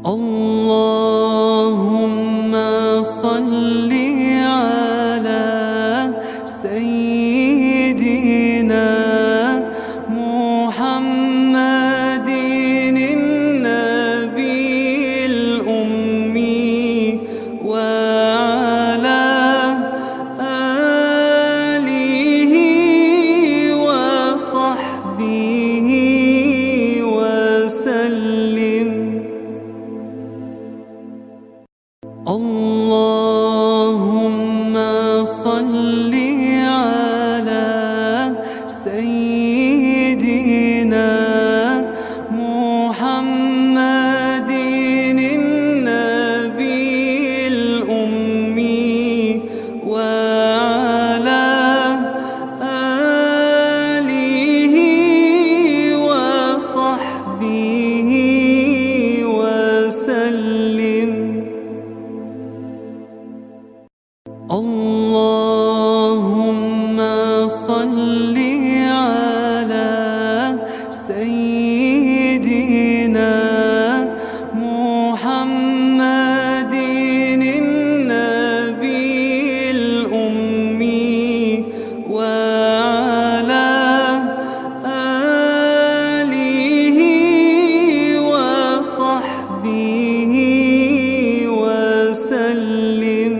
اللهم صل على سيدنا محمد النبي الأمي وعلى آله وصحبه وسلم. اللهم صل على سيدنا محمد النبي الأمي وعلى آله وصحبه وسلم. اللهم صل على سيدنا محمد النبي الأمي وعلى آله وصحبه وسلم.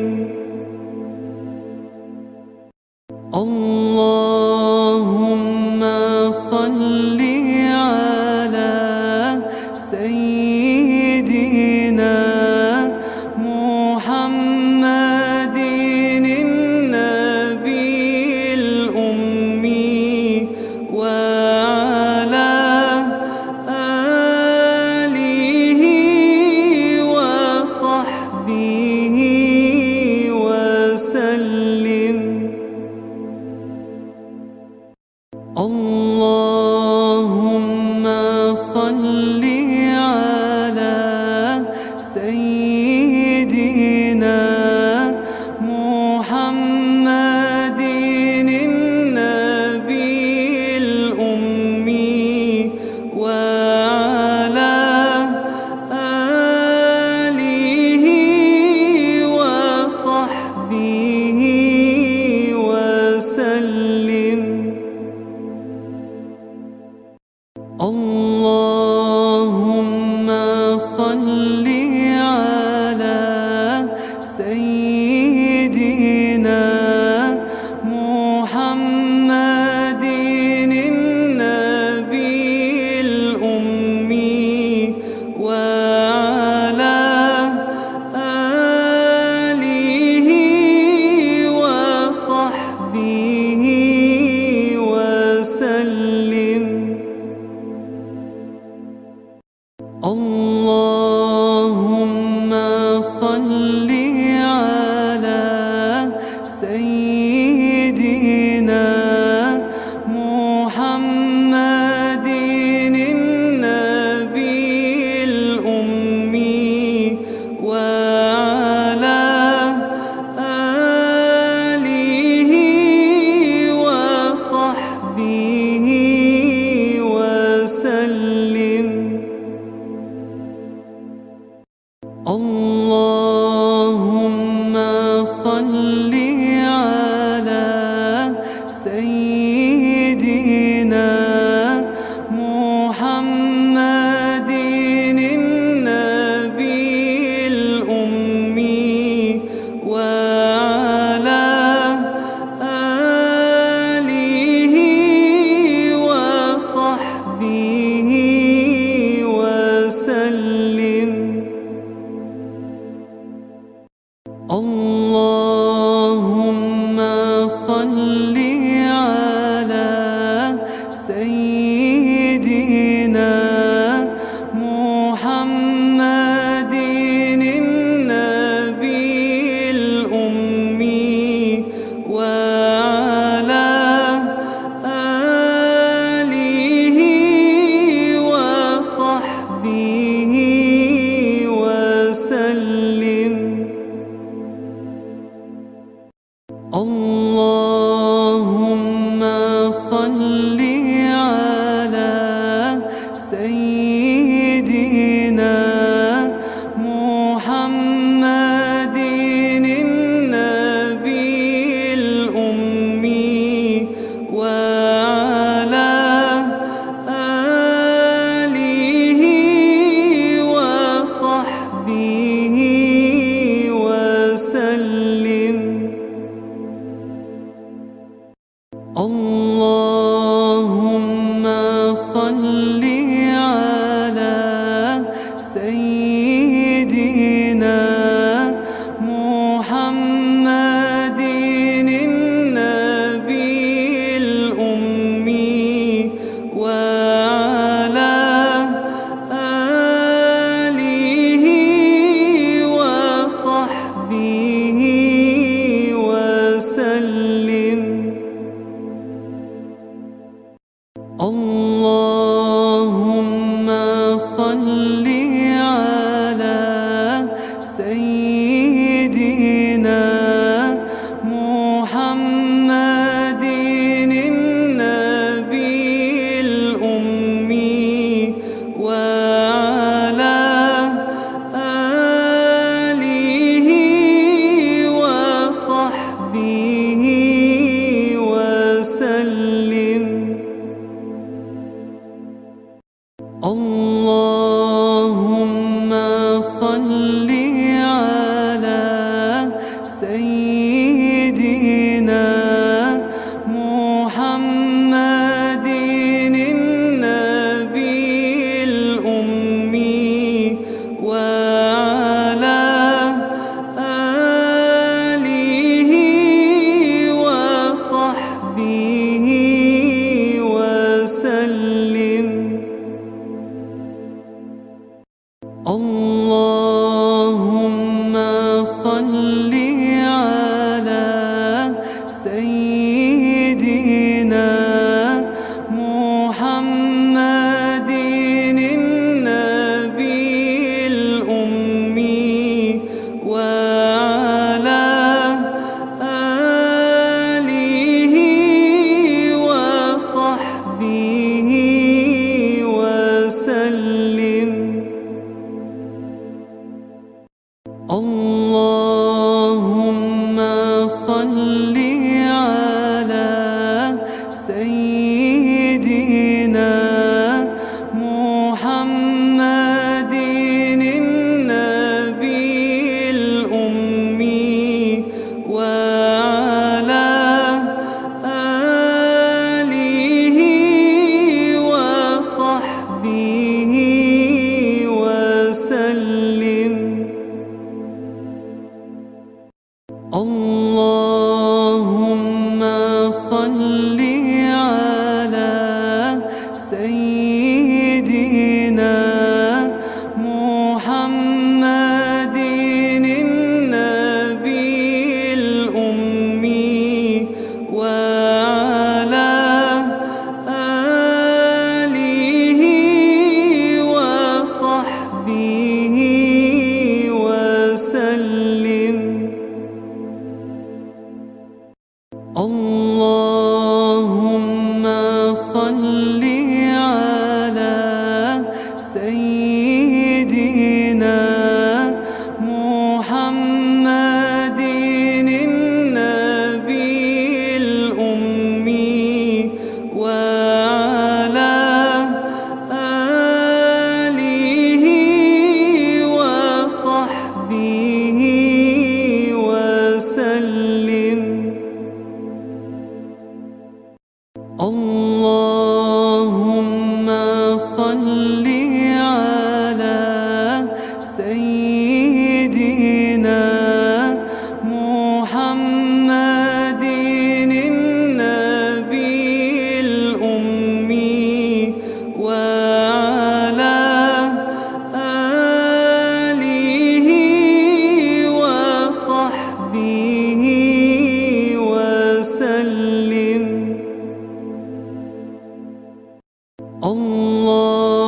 اللهم صل على سيدنا محمد النبي الأمي وعلى آله وصحبه وسلم. اللهم صل على سيدنا محمد النبي الأمي وعلى آله وصحبه وسلم. اللهم صل على سيدنا محمد النبي الأمي وعلى آله وصحبه وسلم. اللهم صل على سيدنا محمد النبي الأمي وعلى آله وصحبه وسلم. اللهم صل على سيدنا محمد النبي الأمي وعلى آله وصحبه وسلم. صل على سيدنا محمد النبي الأمي وعلى آله وصحبه وسلم. اللهم صل على سيدنا محمد النبي الأمي وعلى آله وصحبه وسلم. اللهم صل على سيدنا محمد النبي الأمي وعلى آله وصحبه وسلم. اللهم صل على سيدنا محمد النبي الأمي وعلى آله وصحبه وسلم. اللهم صل على سيدنا محمد النبي الأمي وعلى آله وصحبه وسلم. اللهم صل على سيدنا محمد النبي الأمي وعلى آله وصحبه وسلم.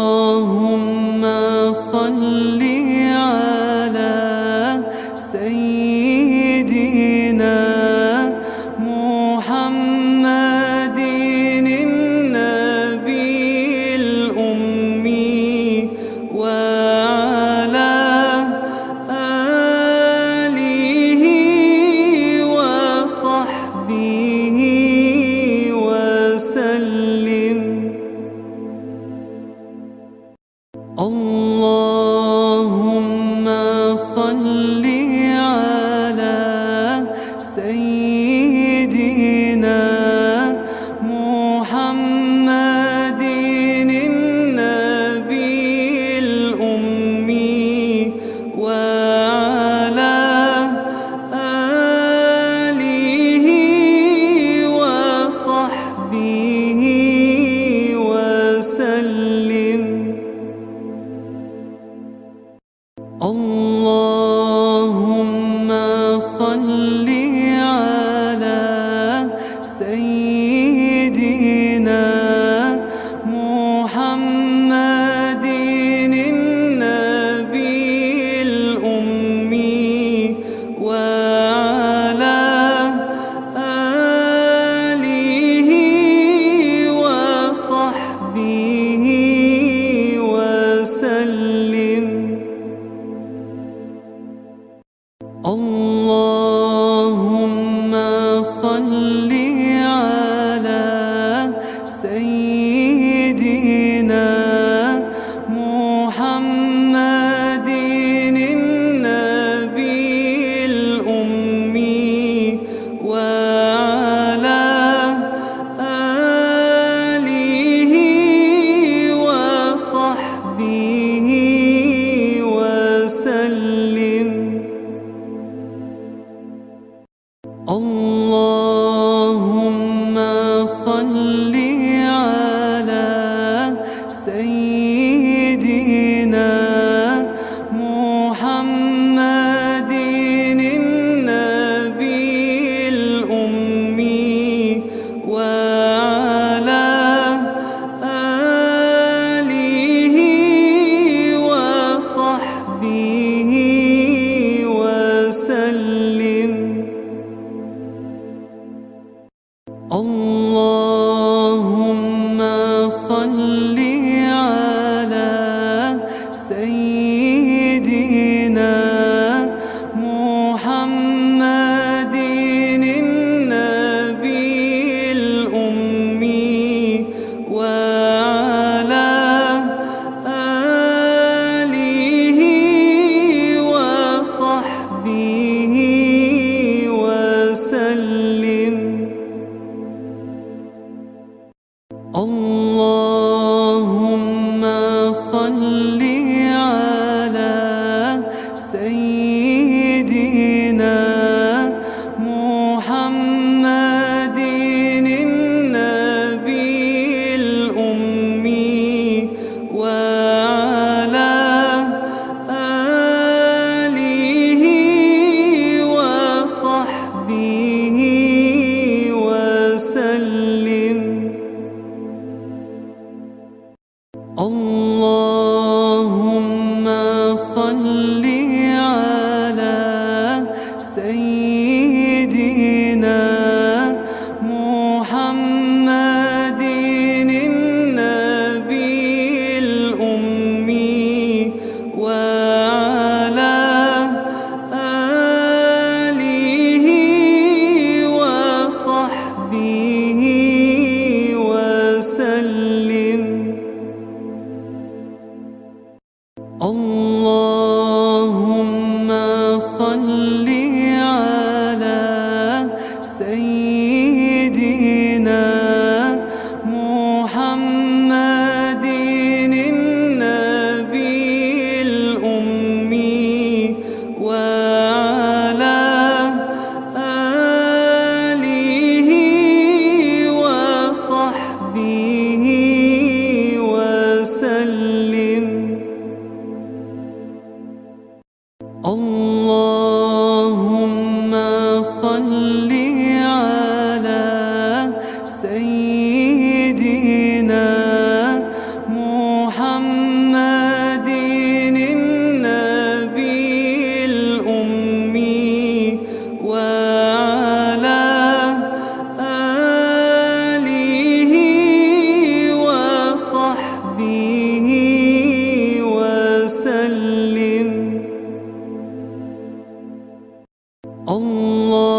اللهم صل على سيدنا محمد النبي الأمي وعلى آله وصحبه وسلم. اللهم صل على سيدنا محمد النبي الأمي وعلى آله وصحبه وسلم. اللهم صل على سيدنا محمد النبي الأمي وعلى آله وصحبه وسلم. اللهم صل على سيدنا محمد وصحبه وسلم. اللهم صل على سيدنا محمد النبي الأمي وعلى آله وصحبه وسلم. اللهم صل على سيدنا محمد النبي الأمي وعلى آله وصحبه وسلم. اللهم صل على سيدنا محمد النبي الأمي وعلى آله وصحبه وسلم. اللهم صل على سيدنا محمد النبي الأمي وعلى آله وصحبه وسلم. اللهم صل على سيدنا محمد النبي الأمي وعلى آله وصحبه وسلم. الله